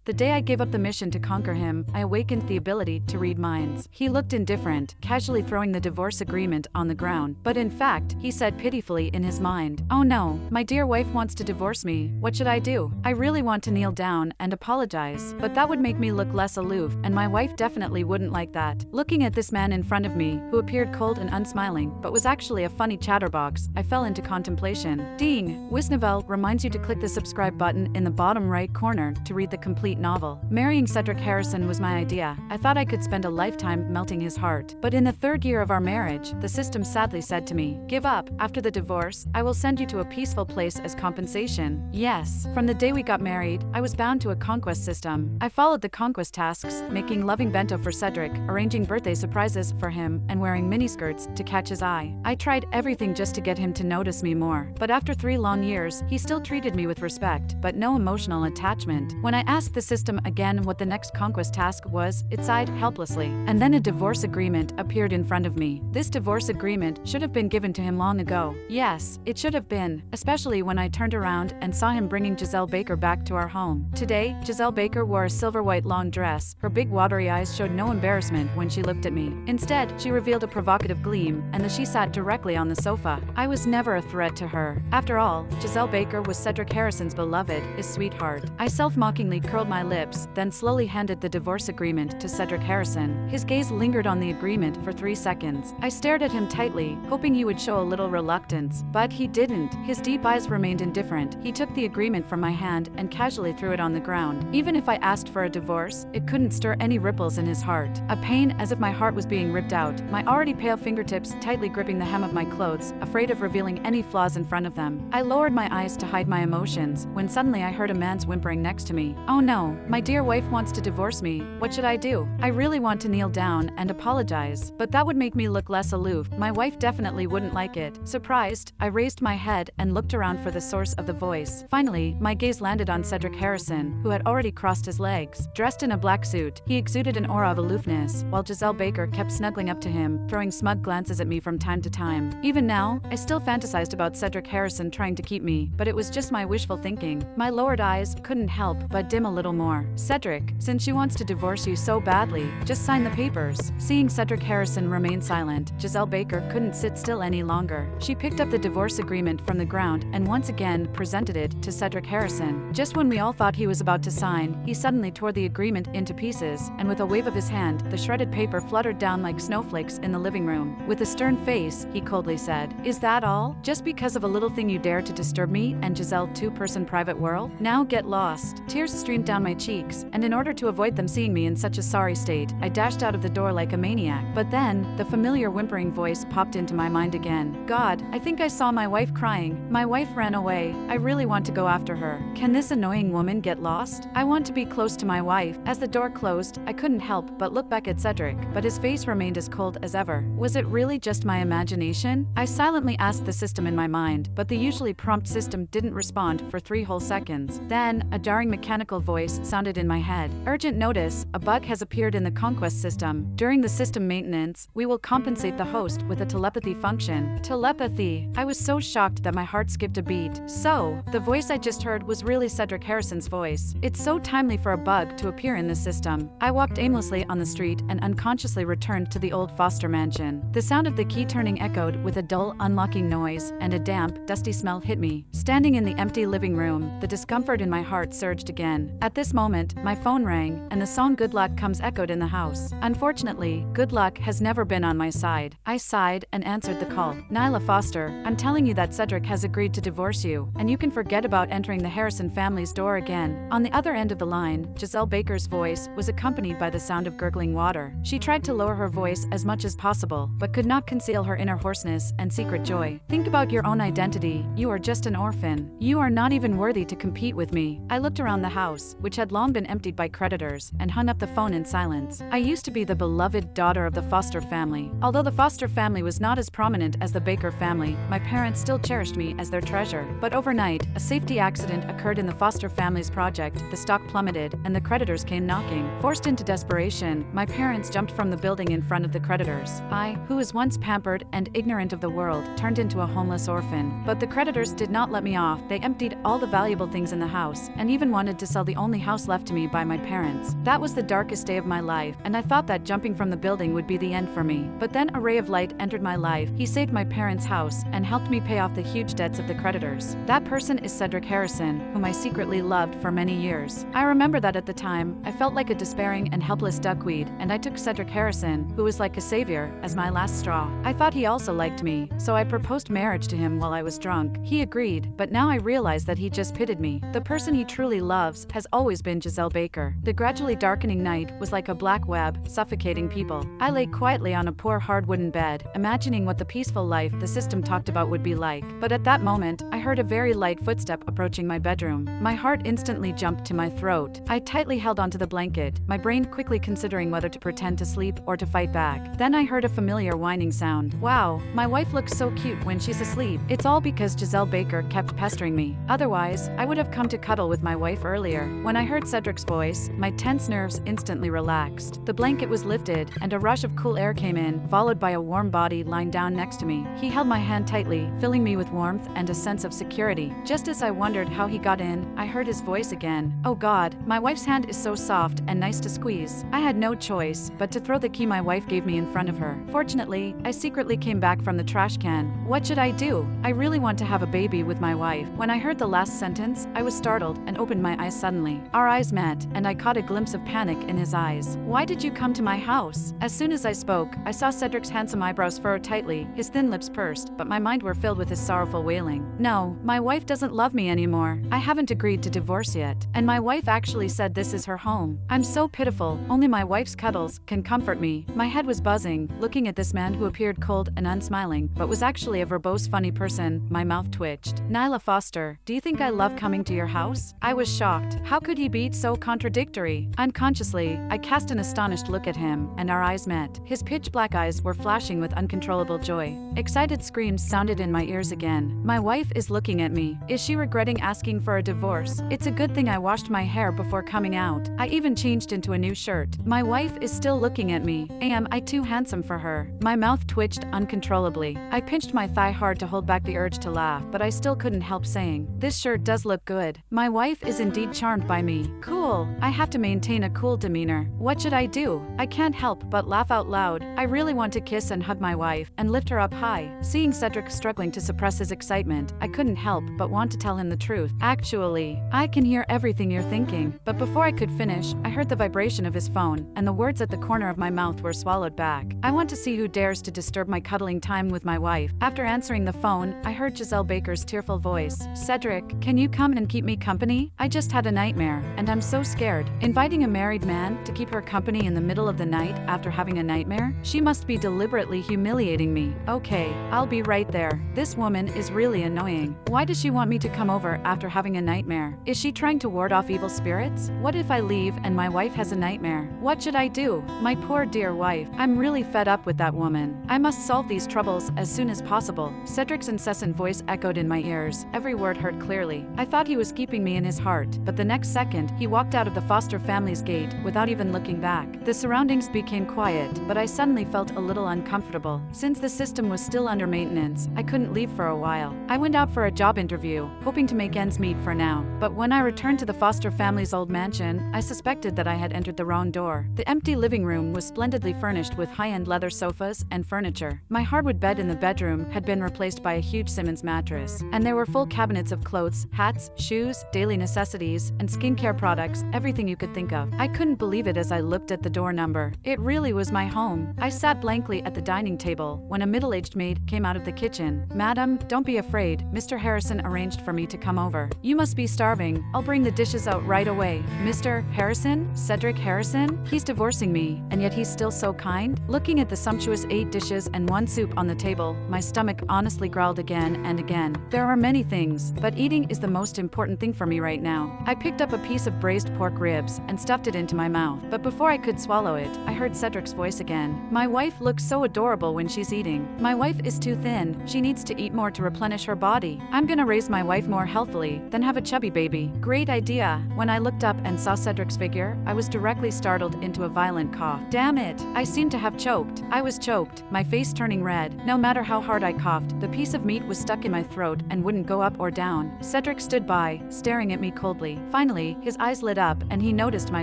The day I gave up the mission to conquer him, I awakened the ability to read minds. He looked indifferent, casually throwing the divorce agreement on the ground, but in fact, he said pitifully in his mind, "Oh no, my dear wife wants to divorce me. What should I do? I really want to kneel down and apologize, but that would make me look less aloof, and my wife definitely wouldn't like that." Looking at this man in front of me, who appeared cold and unsmiling, but was actually a funny chatterbox, I fell into contemplation. Ding! Wisnovel reminds you to click the subscribe button in the bottom right corner to read the complete novel. Marrying Cedric Harrison was my idea. I thought I could spend a lifetime melting his heart. But in the third year of our marriage, the system sadly said to me, "Give up. After the divorce, I will send you to a peaceful place as compensation." Yes, from the day we got married, I was bound to a conquest system. I followed the conquest tasks, making loving bento for Cedric, arranging birthday surprises for him, and wearing miniskirts to catch his eye. I tried everything just to get him to notice me more. But after 3 long years, he still treated me with respect, but no emotional attachment. When I asked the system again what the next conquest task was, it sighed helplessly. And then a divorce agreement appeared in front of me. This divorce agreement should have been given to him long ago. Yes, it should have been, especially when I turned around and saw him bringing Giselle Baker back to our home. Today, Giselle Baker wore a silver white long dress. Her big watery eyes showed no embarrassment when she looked at me. Instead, she revealed a provocative gleam, and she sat directly on the sofa. I was never a threat to her. After all, Giselle Baker was Cedric Harrison's beloved, his sweetheart. I self-mockingly curled my lips, then slowly handed the divorce agreement to Cedric Harrison. His gaze lingered on the agreement for 3 seconds. I stared at him tightly, hoping he would show a little reluctance. But he didn't. His deep eyes remained indifferent. He took the agreement from my hand and casually threw it on the ground. Even if I asked for a divorce, it couldn't stir any ripples in his heart. A pain as if my heart was being ripped out, my already pale fingertips tightly gripping the hem of my clothes, afraid of revealing any flaws in front of them. I lowered my eyes to hide my emotions, when suddenly I heard a man's whimpering next to me. "Oh no, my dear wife wants to divorce me. What should I do? I really want to kneel down and apologize, but that would make me look less aloof. My wife definitely wouldn't like it." Surprised, I raised my head and looked around for the source of the voice. Finally, my gaze landed on Cedric Harrison, who had already crossed his legs. Dressed in a black suit, he exuded an aura of aloofness, while Giselle Baker kept snuggling up to him, throwing smug glances at me from time to time. Even now, I still fantasized about Cedric Harrison trying to keep me, but it was just my wishful thinking. My lowered eyes couldn't help but dim a little more. "Cedric, since she wants to divorce you so badly, just sign the papers." Seeing Cedric Harrison remain silent, Giselle Baker couldn't sit still any longer. She picked up the divorce agreement from the ground and once again presented it to Cedric Harrison. Just when we all thought he was about to sign, he suddenly tore the agreement into pieces, and with a wave of his hand, the shredded paper fluttered down like snowflakes in the living room. With a stern face, he coldly said, "Is that all? Just because of a little thing you dare to disturb me and Giselle two-person private world? Now get lost." Tears streamed down my cheeks, and in order to avoid them seeing me in such a sorry state, I dashed out of the door like a maniac. But then, the familiar whimpering voice popped into my mind again. "God, I think I saw my wife crying. My wife ran away. I really want to go after her. Can this annoying woman get lost? I want to be close to my wife." As the door closed, I couldn't help but look back at Cedric, but his face remained as cold as ever. Was it really just my imagination? I silently asked the system in my mind, but the usually prompt system didn't respond for 3 whole seconds. Then, a jarring mechanical voice sounded in my head. "Urgent notice, a bug has appeared in the conquest system. During the system maintenance, we will compensate the host with a telepathy function." Telepathy. I was so shocked that my heart skipped a beat. So, the voice I just heard was really Cedric Harrison's voice. It's so timely for a bug to appear in the system. I walked aimlessly on the street and unconsciously returned to the old Foster mansion. The sound of the key turning echoed with a dull unlocking noise, and a damp, dusty smell hit me. Standing in the empty living room, the discomfort in my heart surged again. At this moment, my phone rang, and the song "Good Luck Comes" echoed in the house. Unfortunately, good luck has never been on my side. I sighed and answered the call. "Nyla Foster, I'm telling you that Cedric has agreed to divorce you, and you can forget about entering the Harrison family's door again." On the other end of the line, Giselle Baker's voice was accompanied by the sound of gurgling water. She tried to lower her voice as much as possible, but could not conceal her inner hoarseness and secret joy. "Think about your own identity. You are just an orphan. You are not even worthy to compete with me." I looked around the house, which had long been emptied by creditors, and hung up the phone in silence. I used to be the beloved daughter of the Foster family. Although the Foster family was not as prominent as the Baker family, my parents still cherished me as their treasure. But overnight, a safety accident occurred in the Foster family's project, the stock plummeted, and the creditors came knocking. Forced into desperation, my parents jumped from the building in front of the creditors. I, who was once pampered and ignorant of the world, turned into a homeless orphan. But the creditors did not let me off. They emptied all the valuable things in the house, and even wanted to sell the only only house left to me by my parents. That was the darkest day of my life, and I thought that jumping from the building would be the end for me. But then a ray of light entered my life. He saved my parents' house and helped me pay off the huge debts of the creditors. That person is Cedric Harrison, whom I secretly loved for many years. I remember that at the time, I felt like a despairing and helpless duckweed, and I took Cedric Harrison, who was like a savior, as my last straw. I thought he also liked me, so I proposed marriage to him while I was drunk. He agreed, but now I realize that he just pitied me. The person he truly loves has always been Giselle Baker. The gradually darkening night was like a black web, suffocating people. I lay quietly on a poor hard wooden bed, imagining what the peaceful life the system talked about would be like. But at that moment, I heard a very light footstep approaching my bedroom. My heart instantly jumped to my throat. I tightly held onto the blanket, my brain quickly considering whether to pretend to sleep or to fight back. Then I heard a familiar whining sound. Wow, my wife looks so cute when she's asleep. It's all because Giselle Baker kept pestering me. Otherwise, I would have come to cuddle with my wife earlier. When I heard Cedric's voice, my tense nerves instantly relaxed. The blanket was lifted, and a rush of cool air came in, followed by a warm body lying down next to me. He held my hand tightly, filling me with warmth and a sense of security. Just as I wondered how he got in, I heard his voice again. Oh God, my wife's hand is so soft and nice to squeeze. I had no choice but to throw the key my wife gave me in front of her. Fortunately, I secretly came back from the trash can. What should I do? I really want to have a baby with my wife. When I heard the last sentence, I was startled and opened my eyes suddenly. Our eyes met, and I caught a glimpse of panic in his eyes. Why did you come to my house? As soon as I spoke, I saw Cedric's handsome eyebrows furrow tightly, his thin lips pursed, but my mind were filled with his sorrowful wailing. No, my wife doesn't love me anymore. I haven't agreed to divorce yet, and my wife actually said this is her home. I'm so pitiful. Only my wife's cuddles can comfort me. My head was buzzing, looking at this man who appeared cold and unsmiling, but was actually a verbose, funny person. My mouth twitched. Nyla Foster, do you think I love coming to your house? I was shocked. How could he be so contradictory? Unconsciously, I cast an astonished look at him, and our eyes met. His pitch black eyes were flashing with uncontrollable joy. Excited screams sounded in my ears again. My wife is looking at me. Is she regretting asking for a divorce? It's a good thing I washed my hair before coming out. I even changed into a new shirt. My wife is still looking at me. Am I too handsome for her? My mouth twitched uncontrollably. I pinched my thigh hard to hold back the urge to laugh, but I still couldn't help saying, "This shirt does look good." My wife is indeed charmed by me. Cool. I have to maintain a cool demeanor. What should I do? I can't help but laugh out loud. I really want to kiss and hug my wife and lift her up high. Seeing Cedric struggling to suppress his excitement, I couldn't help but want to tell him the truth. Actually, I can hear everything you're thinking. But before I could finish, I heard the vibration of his phone, and the words at the corner of my mouth were swallowed back. I want to see who dares to disturb my cuddling time with my wife. After answering the phone, I heard Giselle Baker's tearful voice. Cedric, can you come and keep me company? I just had a nightmare, and I'm so scared. Inviting a married man to keep her company in the middle of the night after having a nightmare? She must be deliberately humiliating me. Okay, I'll be right there. This woman is really annoying. Why does she want me to come over after having a nightmare? Is she trying to ward off evil spirits? What if I leave and my wife has a nightmare? What should I do? My poor dear wife. I'm really fed up with that woman. I must solve these troubles as soon as possible. Cedric's incessant voice echoed in my ears. Every word hurt clearly. I thought he was keeping me in his heart, but the next second, he walked out of the Foster family's gate without even looking back. The surroundings became quiet, but I suddenly felt a little uncomfortable. Since the system was still under maintenance, I couldn't leave for a while. I went out for a job interview, hoping to make ends meet for now. But when I returned to the Foster family's old mansion, I suspected that I had entered the wrong door. The empty living room was splendidly furnished with high-end leather sofas and furniture. My hardwood bed in the bedroom had been replaced by a huge Simmons mattress, and there were full cabinets of clothes, hats, shoes, daily necessities, and skincare products, everything you could think of. I couldn't believe it as I looked at the door number. It really was my home. I sat blankly at the dining table when a middle-aged maid came out of the kitchen. "Madam, don't be afraid. Mr. Harrison arranged for me to come over. You must be starving. I'll bring the dishes out right away." Mr. Harrison? Cedric Harrison? He's divorcing me, and yet he's still so kind? Looking at the sumptuous 8 dishes and 1 soup on the table, my stomach honestly growled again and again. There are many things, but eating is the most important thing for me right now. I picked up a piece of braised pork ribs and stuffed it into my mouth, but before I could swallow it, I heard Cedric's voice again. "My wife looks so adorable when she's eating. My wife is too thin. She needs to eat more to replenish her body. I'm gonna raise my wife more healthily, then have a chubby baby." Great idea. When I looked up and saw Cedric's figure, I was directly startled into a violent cough. Damn it! I seemed to have choked. I was choked, my face turning red. No matter how hard I coughed, the piece of meat was stuck in my throat and wouldn't go up or down. Cedric stood by, staring at me coldly. Finally, Finally, his eyes lit up and he noticed my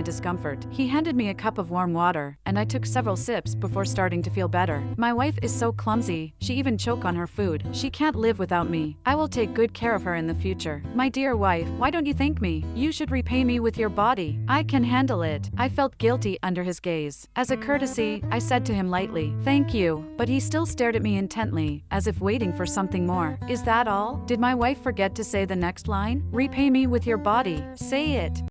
discomfort. He handed me a cup of warm water, and I took several sips before starting to feel better. My wife is so clumsy, she even choke on her food. She can't live without me. I will take good care of her in the future. My dear wife, why don't you thank me? You should repay me with your body. I can handle it. I felt guilty under his gaze. As a courtesy, I said to him lightly, "Thank you," but he still stared at me intently, as if waiting for something more. Is that all? Did my wife forget to say the next line? Repay me with your body. Say it.